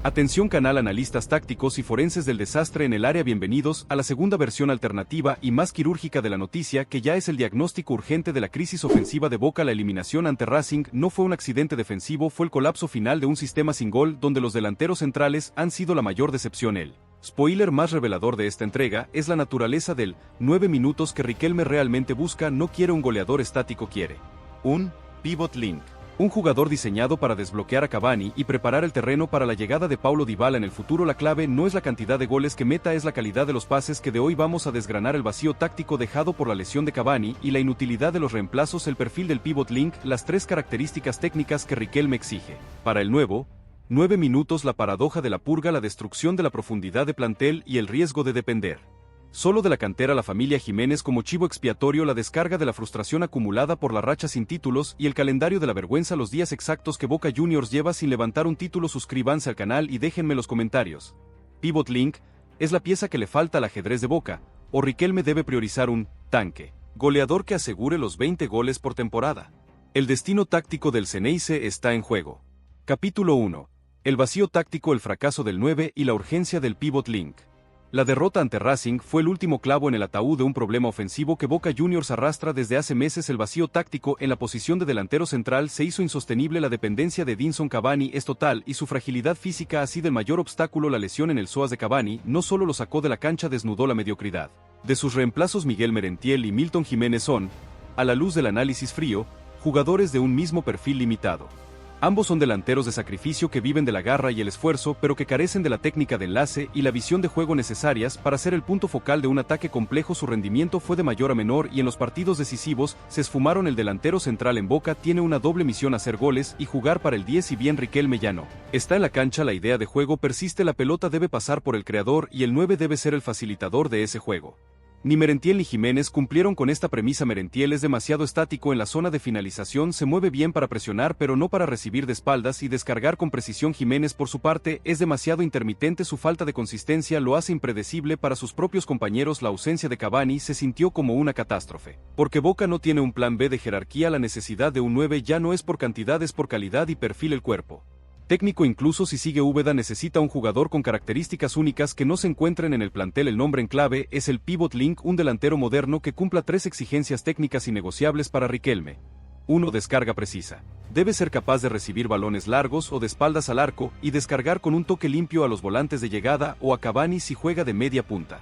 Atención canal analistas tácticos y forenses del desastre en el área, bienvenidos a la segunda versión alternativa y más quirúrgica de la noticia, que ya es el diagnóstico urgente de la crisis ofensiva de Boca. La eliminación ante Racing no fue un accidente defensivo, fue el colapso final de un sistema sin gol donde los delanteros centrales han sido la mayor decepción. El spoiler más revelador de esta entrega es la naturaleza del 9 minutos que Riquelme realmente busca. No quiere un goleador estático, quiere un pivot link. Un jugador diseñado para desbloquear a Cavani y preparar el terreno para la llegada de Paulo Dybala en el futuro. La clave no es la cantidad de goles que meta, es la calidad de los pases que de hoy vamos a desgranar. El vacío táctico dejado por la lesión de Cavani y la inutilidad de los reemplazos, el perfil del pivot link, las tres características técnicas que Riquelme exige para el nuevo 9 minutos, la paradoja de la purga, la destrucción de la profundidad de plantel y el riesgo de depender solo de la cantera. La familia Jiménez como chivo expiatorio, la descarga de la frustración acumulada por la racha sin títulos y el calendario de la vergüenza, los días exactos que Boca Juniors lleva sin levantar un título. Suscríbanse al canal y déjenme los comentarios. Pivot link es la pieza que le falta al ajedrez de Boca, o Riquelme debe priorizar un tanque goleador que asegure los 20 goles por temporada. El destino táctico del Xeneize está en juego. Capítulo 1. El vacío táctico, el fracaso del 9 y la urgencia del pivot link. La derrota ante Racing fue el último clavo en el ataúd de un problema ofensivo que Boca Juniors arrastra desde hace meses. El vacío táctico en la posición de delantero central se hizo insostenible. La dependencia de Edinson Cavani es total y su fragilidad física ha sido el mayor obstáculo. La lesión en el psoas de Cavani no solo lo sacó de la cancha, desnudó la mediocridad de sus reemplazos. Miguel Merentiel y Milton Jiménez son, a la luz del análisis frío, jugadores de un mismo perfil limitado. Ambos son delanteros de sacrificio que viven de la garra y el esfuerzo, pero que carecen de la técnica de enlace y la visión de juego necesarias para ser el punto focal de un ataque complejo. Su rendimiento fue de mayor a menor y en los partidos decisivos se esfumaron. El delantero central en Boca tiene una doble misión: hacer goles y jugar para el 10. Y bien Riquelme ya no está en la cancha, la idea de juego persiste, la pelota debe pasar por el creador y el 9 debe ser el facilitador de ese juego. Ni Merentiel ni Jiménez cumplieron con esta premisa. Merentiel es demasiado estático en la zona de finalización, se mueve bien para presionar pero no para recibir de espaldas y descargar con precisión. Jiménez por su parte es demasiado intermitente, su falta de consistencia lo hace impredecible para sus propios compañeros. La ausencia de Cavani se sintió como una catástrofe, porque Boca no tiene un plan B de jerarquía. La necesidad de un 9 ya no es por cantidad, es por calidad y perfil. El cuerpo técnico, incluso si sigue Úbeda, necesita un jugador con características únicas que no se encuentren en el plantel. El nombre en clave es el pivot link, un delantero moderno que cumpla tres exigencias técnicas innegociables para Riquelme. 1. Descarga precisa. Debe ser capaz de recibir balones largos o de espaldas al arco y descargar con un toque limpio a los volantes de llegada o a Cavani si juega de media punta.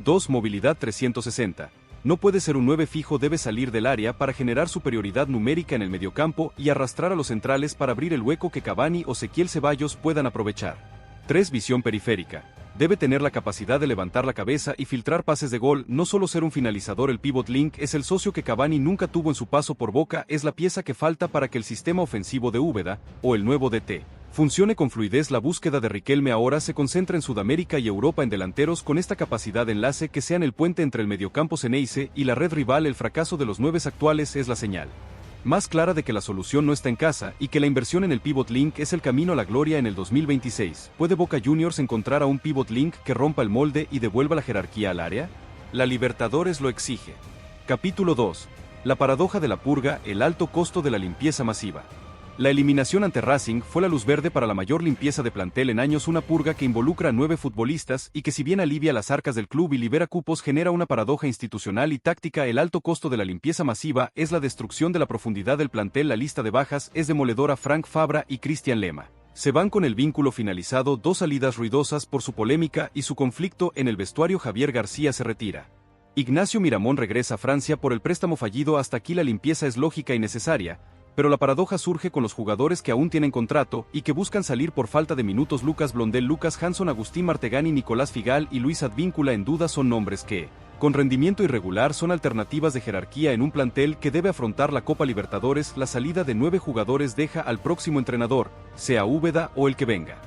2. Movilidad 360. No puede ser un 9 fijo, debe salir del área para generar superioridad numérica en el mediocampo y arrastrar a los centrales para abrir el hueco que Cavani o Ezequiel Ceballos puedan aprovechar. 3. Visión periférica. Debe tener la capacidad de levantar la cabeza y filtrar pases de gol, no solo ser un finalizador. El pivot link es el socio que Cavani nunca tuvo en su paso por Boca, es la pieza que falta para que el sistema ofensivo de Úbeda, o el nuevo DT, funcione con fluidez. La búsqueda de Riquelme ahora se concentra en Sudamérica y Europa, en delanteros con esta capacidad de enlace que sean el puente entre el mediocampo Xeneize y la red rival. El fracaso de los 9 actuales es la señal más clara de que la solución no está en casa y que la inversión en el pivot link es el camino a la gloria en el 2026. ¿Puede Boca Juniors encontrar a un pivot link que rompa el molde y devuelva la jerarquía al área? La Libertadores lo exige. Capítulo 2. La paradoja de la purga, el alto costo de la limpieza masiva. La eliminación ante Racing fue la luz verde para la mayor limpieza de plantel en años, una purga que involucra a 9 futbolistas y que, si bien alivia las arcas del club y libera cupos, genera una paradoja institucional y táctica. El alto costo de la limpieza masiva es la destrucción de la profundidad del plantel. La lista de bajas es demoledora: Frank Fabra y Cristian Lema se van con el vínculo finalizado, 2 salidas ruidosas por su polémica y su conflicto en el vestuario. Javier García se retira. Ignacio Miramón regresa a Francia por el préstamo fallido. Hasta aquí la limpieza es lógica y necesaria, pero la paradoja surge con los jugadores que aún tienen contrato y que buscan salir por falta de minutos. Lucas Blondel, Lucas Hanson, Agustín Martegani, Nicolás Figal y Luis Advíncula en duda son nombres que, con rendimiento irregular, son alternativas de jerarquía en un plantel que debe afrontar la Copa Libertadores. La salida de 9 jugadores deja al próximo entrenador, sea Úbeda o el que venga,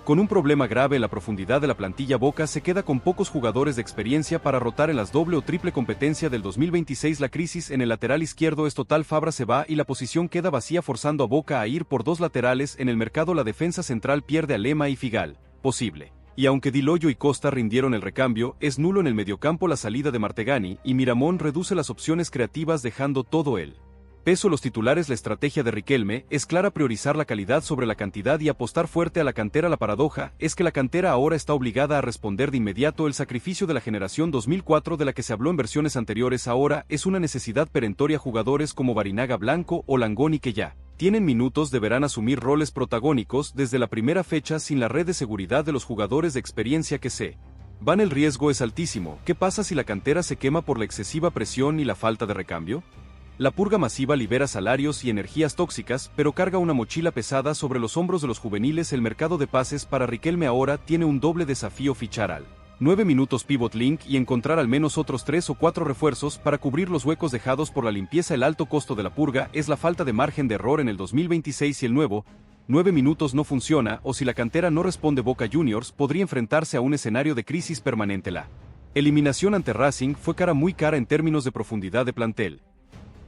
con un problema grave en la profundidad de la plantilla. Boca se queda con pocos jugadores de experiencia para rotar en las doble o triple competencia del 2026. La crisis en el lateral izquierdo es total. Fabra se va y la posición queda vacía, forzando a Boca a ir por 2 laterales en el mercado. La defensa central pierde a Lema y Figal, posible. Y aunque Di Loyo y Costa rindieron, el recambio es nulo en el mediocampo. La salida de Martegani y Miramón reduce las opciones creativas, dejando todo el peso los titulares. La estrategia de Riquelme es clara: priorizar la calidad sobre la cantidad y apostar fuerte a la cantera. La paradoja es que la cantera ahora está obligada a responder de inmediato. El sacrificio de la generación 2004 de la que se habló en versiones anteriores ahora es una necesidad perentoria. Jugadores como Barinaga Blanco o Langoni, que ya tienen minutos, deberán asumir roles protagónicos desde la primera fecha. Sin la red de seguridad de los jugadores de experiencia que se van, el riesgo es altísimo. ¿Qué pasa si la cantera se quema por la excesiva presión y la falta de recambio? La purga masiva libera salarios y energías tóxicas, pero carga una mochila pesada sobre los hombros de los juveniles. El mercado de pases para Riquelme ahora tiene un doble desafío: fichar al 9 minutos pivot link y encontrar al menos otros 3 o 4 refuerzos para cubrir los huecos dejados por la limpieza. El alto costo de la purga es la falta de margen de error en el 2026. Si el nuevo 9 minutos no funciona, o si la cantera no responde, Boca Juniors podría enfrentarse a un escenario de crisis permanente. La eliminación ante Racing fue muy cara en términos de profundidad de plantel.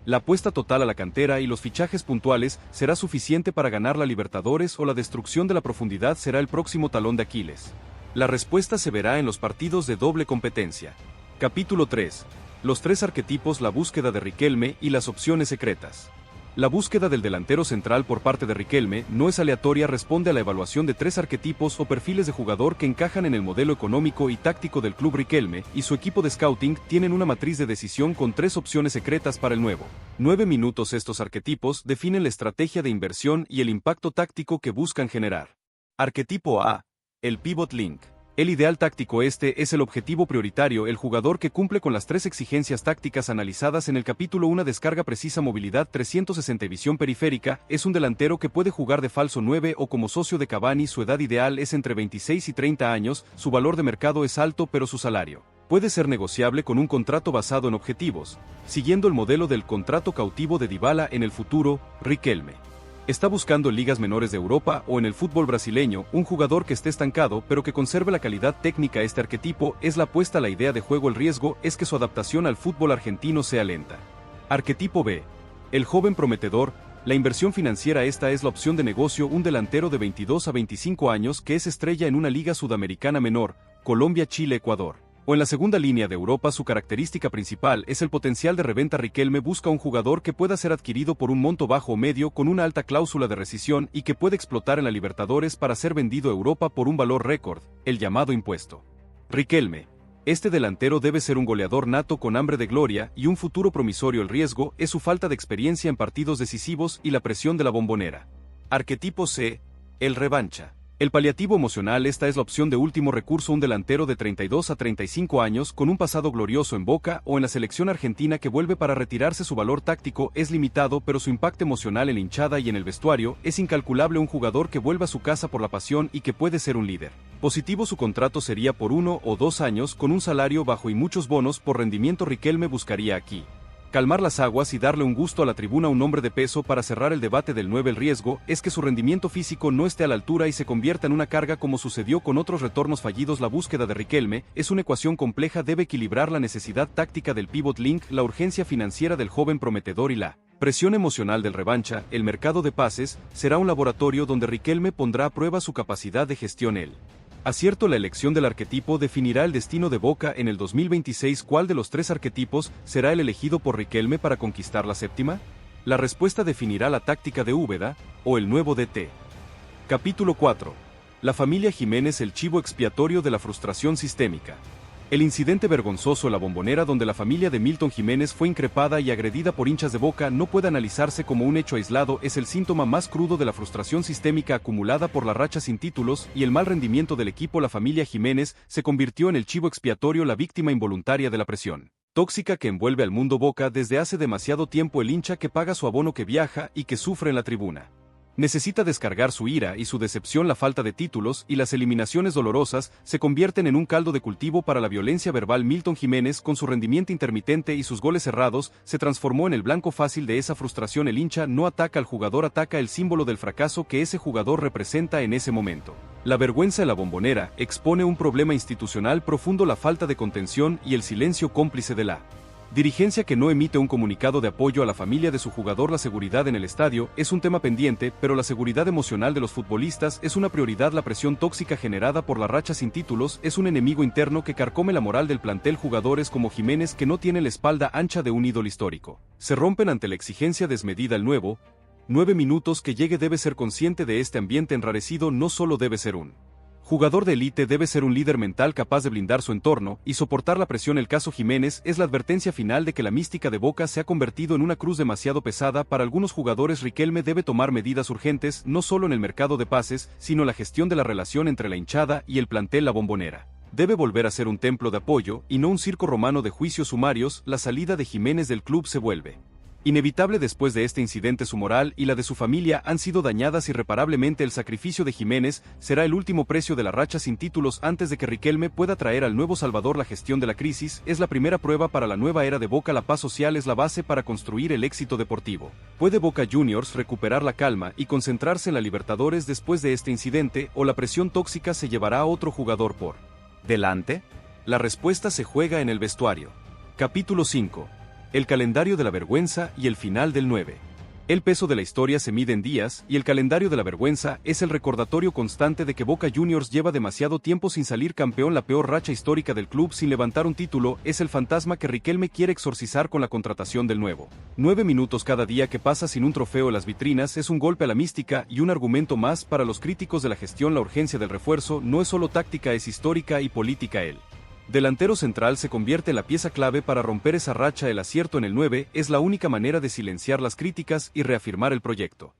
La apuesta total a la cantera y los fichajes puntuales será suficiente para ganar la Libertadores, o la destrucción de la profundidad será el próximo talón de Aquiles. La respuesta se verá en los partidos de doble competencia. Capítulo 3. Los 3 arquetipos: la búsqueda de Riquelme y las opciones secretas. La búsqueda del delantero central por parte de Riquelme no es aleatoria, responde a la evaluación de 3 arquetipos o perfiles de jugador que encajan en el modelo económico y táctico del club. Riquelme y su equipo de scouting tienen una matriz de decisión con 3 opciones secretas para el nuevo 9 minutos. Estos arquetipos definen la estrategia de inversión y el impacto táctico que buscan generar. Arquetipo A: el pivot link. El ideal táctico: este es el objetivo prioritario, el jugador que cumple con las 3 exigencias tácticas analizadas en el capítulo 1: descarga precisa, movilidad 360 y visión periférica. Es un delantero que puede jugar de falso 9 o como socio de Cavani. Su edad ideal es entre 26 y 30 años, su valor de mercado es alto, pero su salario puede ser negociable con un contrato basado en objetivos, siguiendo el modelo del contrato cautivo de Dybala en el futuro. Riquelme está buscando en ligas menores de Europa o en el fútbol brasileño un jugador que esté estancado pero que conserve la calidad técnica. Este arquetipo es la apuesta a la idea de juego. El riesgo es que su adaptación al fútbol argentino sea lenta. Arquetipo B: el joven prometedor. La inversión financiera: esta es la opción de negocio, un delantero de 22 a 25 años que es estrella en una liga sudamericana menor, Colombia, Chile, Ecuador, o en la segunda línea de Europa. Su característica principal es el potencial de reventa. Riquelme busca un jugador que pueda ser adquirido por un monto bajo o medio con una alta cláusula de rescisión y que puede explotar en la Libertadores para ser vendido a Europa por un valor récord, el llamado impuesto. Riquelme: este delantero debe ser un goleador nato con hambre de gloria y un futuro promisorio. El riesgo es su falta de experiencia en partidos decisivos y la presión de la Bombonera. Arquetipo C: el revancha. El paliativo emocional: esta es la opción de último recurso, un delantero de 32 a 35 años con un pasado glorioso en Boca o en la selección argentina que vuelve para retirarse. Su valor táctico es limitado, pero su impacto emocional en la hinchada y en el vestuario es incalculable. Un jugador que vuelve a su casa por la pasión y que puede ser un líder positivo. Su contrato sería por 1 o 2 años con un salario bajo y muchos bonos por rendimiento. Riquelme buscaría aquí calmar las aguas y darle un gusto a la tribuna, un hombre de peso para cerrar el debate del 9. El riesgo es que su rendimiento físico no esté a la altura y se convierta en una carga, como sucedió con otros retornos fallidos. La búsqueda de Riquelme es una ecuación compleja: debe equilibrar la necesidad táctica del pivot link, la urgencia financiera del joven prometedor y la presión emocional del revancha. El mercado de pases será un laboratorio donde Riquelme pondrá a prueba su capacidad de gestión. El acierto: la elección del arquetipo definirá el destino de Boca en el 2026. ¿Cuál de los 3 arquetipos será el elegido por Riquelme para conquistar la séptima? La respuesta definirá la táctica de Úbeda o el nuevo DT. Capítulo 4. La familia Jiménez: el chivo expiatorio de la frustración sistémica. El incidente vergonzoso en la Bombonera, donde la familia de Milton Jiménez fue increpada y agredida por hinchas de Boca, no puede analizarse como un hecho aislado. Es el síntoma más crudo de la frustración sistémica acumulada por la racha sin títulos y el mal rendimiento del equipo. La familia Jiménez se convirtió en el chivo expiatorio, la víctima involuntaria de la presión tóxica que envuelve al mundo Boca desde hace demasiado tiempo. El hincha que paga su abono, que viaja y que sufre en la tribuna necesita descargar su ira y su decepción. La falta de títulos y las eliminaciones dolorosas se convierten en un caldo de cultivo para la violencia verbal. Milton Jiménez, con su rendimiento intermitente y sus goles cerrados, se transformó en el blanco fácil de esa frustración. El hincha no ataca al jugador, ataca el símbolo del fracaso que ese jugador representa en ese momento. La vergüenza en la Bombonera expone un problema institucional profundo: la falta de contención y el silencio cómplice de la Dirigencia que no emite un comunicado de apoyo a la familia de su jugador. La seguridad en el estadio es un tema pendiente, pero la seguridad emocional de los futbolistas es una prioridad. La presión tóxica generada por la racha sin títulos es un enemigo interno que carcome la moral del plantel. Jugadores como Jiménez, que no tiene la espalda ancha de un ídolo histórico, se rompen ante la exigencia desmedida. El nuevo 9 minutos que llegue debe ser consciente de este ambiente enrarecido. No solo debe ser un jugador de élite, debe ser un líder mental capaz de blindar su entorno y soportar la presión. El caso Jiménez es la advertencia final de que la mística de Boca se ha convertido en una cruz demasiado pesada para algunos jugadores. Riquelme debe tomar medidas urgentes, no solo en el mercado de pases, sino en la gestión de la relación entre la hinchada y el plantel. La Bombonera debe volver a ser un templo de apoyo y no un circo romano de juicios sumarios. La salida de Jiménez del club se vuelve inevitable después de este incidente. Su moral y la de su familia han sido dañadas irreparablemente. El sacrificio de Jiménez será el último precio de la racha sin títulos antes de que Riquelme pueda traer al nuevo Salvador. La gestión de la crisis es la primera prueba para la nueva era de Boca. La paz social es la base para construir el éxito deportivo. ¿Puede Boca Juniors recuperar la calma y concentrarse en la Libertadores después de este incidente, o la presión tóxica se llevará a otro jugador por delante? La respuesta se juega en el vestuario. Capítulo 5. El calendario de la vergüenza y el final del 9. El peso de la historia se mide en días, y el calendario de la vergüenza es el recordatorio constante de que Boca Juniors lleva demasiado tiempo sin salir campeón. La peor racha histórica del club sin levantar un título es el fantasma que Riquelme quiere exorcizar con la contratación del nuevo 9 minutos. Cada día que pasa sin un trofeo en las vitrinas es un golpe a la mística y un argumento más para los críticos de la gestión. La urgencia del refuerzo no es solo táctica, es histórica y política. El delantero central se convierte en la pieza clave para romper esa racha. El acierto en el 9 es la única manera de silenciar las críticas y reafirmar el proyecto.